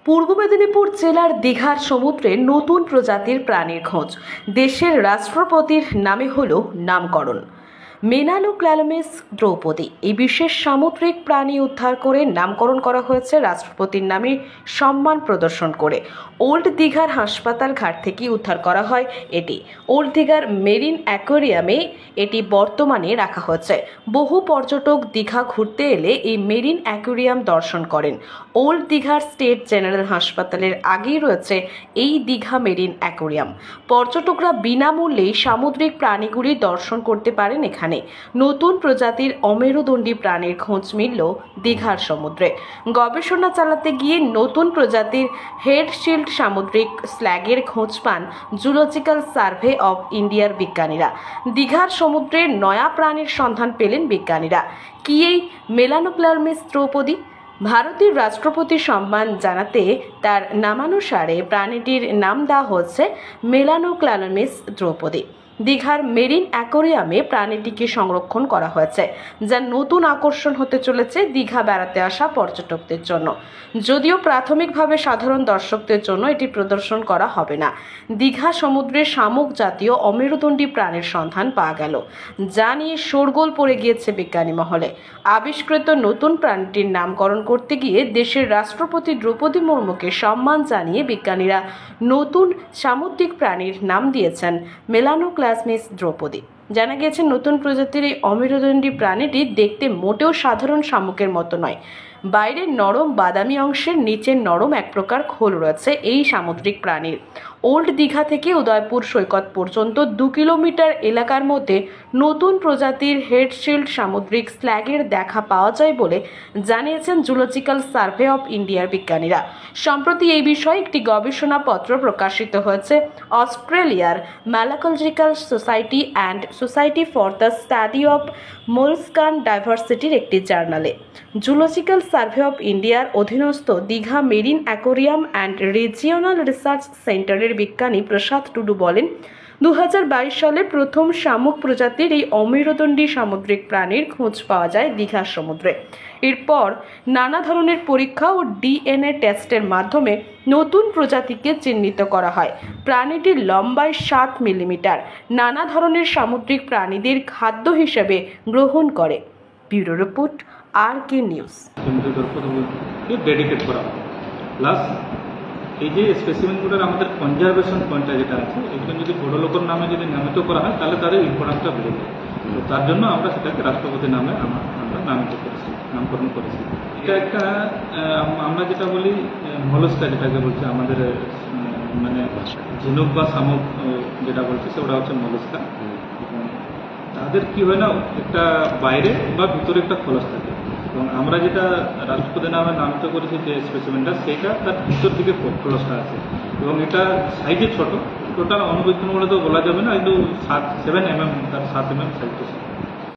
পূর্ব মেদিনীপুর জেলার দীঘার সমুদ্রে নতুন প্রজাতির প্রাণীর খোঁজ। দেশের রাষ্ট্রপতির নামে হলো নামকরণ। মেলানোক্লালমিস দ্রৌপদী এই বিশেষ সামুদ্রিক প্রাণী উদ্ধার করে নামকরণ করা হয়েছে রাষ্ট্রপতির নামে সম্মান প্রদর্শন করে। ওল্ড দীঘার হাসপাতাল ঘাট থেকে উদ্ধার করা হয় এটি। ওল্ড দীঘার মেরিন অ্যাকোয়ারিয়ামে এটি বর্তমানে রাখা হয়েছে। বহু পর্যটক দীঘা ঘুরতে এলে এই মেরিন অ্যাকোয়ারিয়াম দর্শন করেন। ওল্ড দীঘার স্টেট জেনারেল হাসপাতালের আগেই রয়েছে এই দীঘা মেরিন অ্যাকোয়ারিয়াম। পর্যটকরা বিনামূল্যেই সামুদ্রিক প্রাণীগুলি দর্শন করতে পারেন এখানে। নতুন প্রজাতির অমেরুদণ্ডী প্রাণীর খোঁজ মিলল দীঘার সমুদ্রে। গবেষণা চালাতে গিয়ে নতুন প্রজাতির হেড শিল্ড সামুদ্রিক স্ল্যাগের খোঁজ পান জুলজিক্যাল সার্ভে অফ ইন্ডিয়ার বিজ্ঞানীরা। দীঘার সমুদ্রের নয়া প্রাণীর সন্ধান পেলেন বিজ্ঞানীরা। কি এই মেলানোক্লালমিস দ্রৌপদী? ভারতের রাষ্ট্রপতির সম্মান জানাতে তার নামানুসারে প্রাণীটির নাম দেওয়া হচ্ছে মেলানোক্লালমিস দ্রৌপদী। দীঘার মেরিন অ্যাকোয়ারিয়ামে প্রাণীটিকে সংরক্ষণ করা হয়েছে, যা নতুন আকর্ষণ হতে চলেছে দীঘা বেড়াতে আসা পর্যটকদের জন্য। যদিও প্রাথমিকভাবে সাধারণ দর্শকদের জন্য এটি প্রদর্শন করা হবে না। দীঘা সমুদ্রে শামুক জাতীয় অমেরুদণ্ডী প্রাণীর সন্ধান পাওয়া গেল, যা নিয়ে শোরগোল পড়ে গিয়েছে বিজ্ঞানী মহলে। আবিষ্কৃত নতুন প্রাণীটির নামকরণ করতে গিয়ে দেশের রাষ্ট্রপতি দ্রৌপদী মুর্মুকে সম্মান জানিয়ে বিজ্ঞানীরা নতুন সামুদ্রিক প্রাণীর নাম দিয়েছেন মেলানোক্লালমিস দ্রৌপদী। জানা গিয়েছে নতুন প্রজাতির এই অমেরুদণ্ডী প্রাণীটি দেখতে মোটেও সাধারণ শামুকের মতো নয়। বাইরের নরম বাদামি অংশের নিচের নরম এক প্রকার খোল রয়েছে এই সামুদ্রিক প্রাণীর। ওল্ড দীঘা থেকে উদয়পুর সৈকত পর্যন্ত 2 কিলোমিটার এলাকার মধ্যে নতুন প্রজাতির হেড শিল্ড সামুদ্রিক স্ল্যাগের দেখা পাওয়া যায় বলে জানিয়েছেন জুলজিক্যাল সার্ভে অফ ইন্ডিয়ার বিজ্ঞানীরা। সম্প্রতি এই বিষয়ে একটি গবেষণাপত্র প্রকাশিত হয়েছে অস্ট্রেলিয়ার malacological society and society for the study of molluscan ডাইভার্সিটির একটি জার্নালে। জুলজিক্যাল সার্ভে অফ ইন্ডিয়ার অধীনস্থ Digha marine aquarium and regional research সেন্টারের বিজ্ঞানী প্রসাদ টুডু বলেন, 2022 সালে প্রথম শামুক প্রজাতির এই অমেরুদণ্ডী সামুদ্রিক প্রাণীর খোঁজ পাওয়া যায় দীঘার সমুদ্রে। এরপর নানা ধরনের পরীক্ষা ও ডিএনএ টেস্টের মাধ্যমে নতুন প্রজাতিকে চিহ্নিত করা হয়। প্রাণীটির লম্বায় 7 মিলিমিটার। নানা ধরনের সামুদ্রিক প্রাণীদের খাদ্য হিসেবে গ্রহণ করে। Bureau report, RK news. Dedicate করা প্লাস এই যে স্পেসিমেনগুলোর আমাদের কনজারভেশন পয়েন্টটা যেটা আছে, এগুলো যদি বড় লোকের নামে যদি নামিত করা হয় তাহলে তাদের ইম্পর্টেন্সটা বেড়ে যায়। তো তার জন্য আমরা সেটাকে রাষ্ট্রপতির নামে আমরা নামকরণ করেছি। এটা একটা আমরা যেটা বলি মলস্কা, যেটাকে বলছে আমাদের মানে ঝিনুক বা শামুক যেটা বলছে সেটা হচ্ছে মলস্কা। তাদের কি হয় না, একটা বাইরে বা ভিতরে একটা খোলস থাকে, এবং আমরা যেটা রাষ্ট্রপতির নামে নামিত করেছি যে স্পেসিমেনটা, সেটা তার ভিতর দিকে খোলসটা আছে এবং এটা সাইজে ছোট। টোটাল অনুবৈজ্ঞানিক বলে তো বলা যাবে না, কিন্তু 7 mm তার 7 mm সাইজ।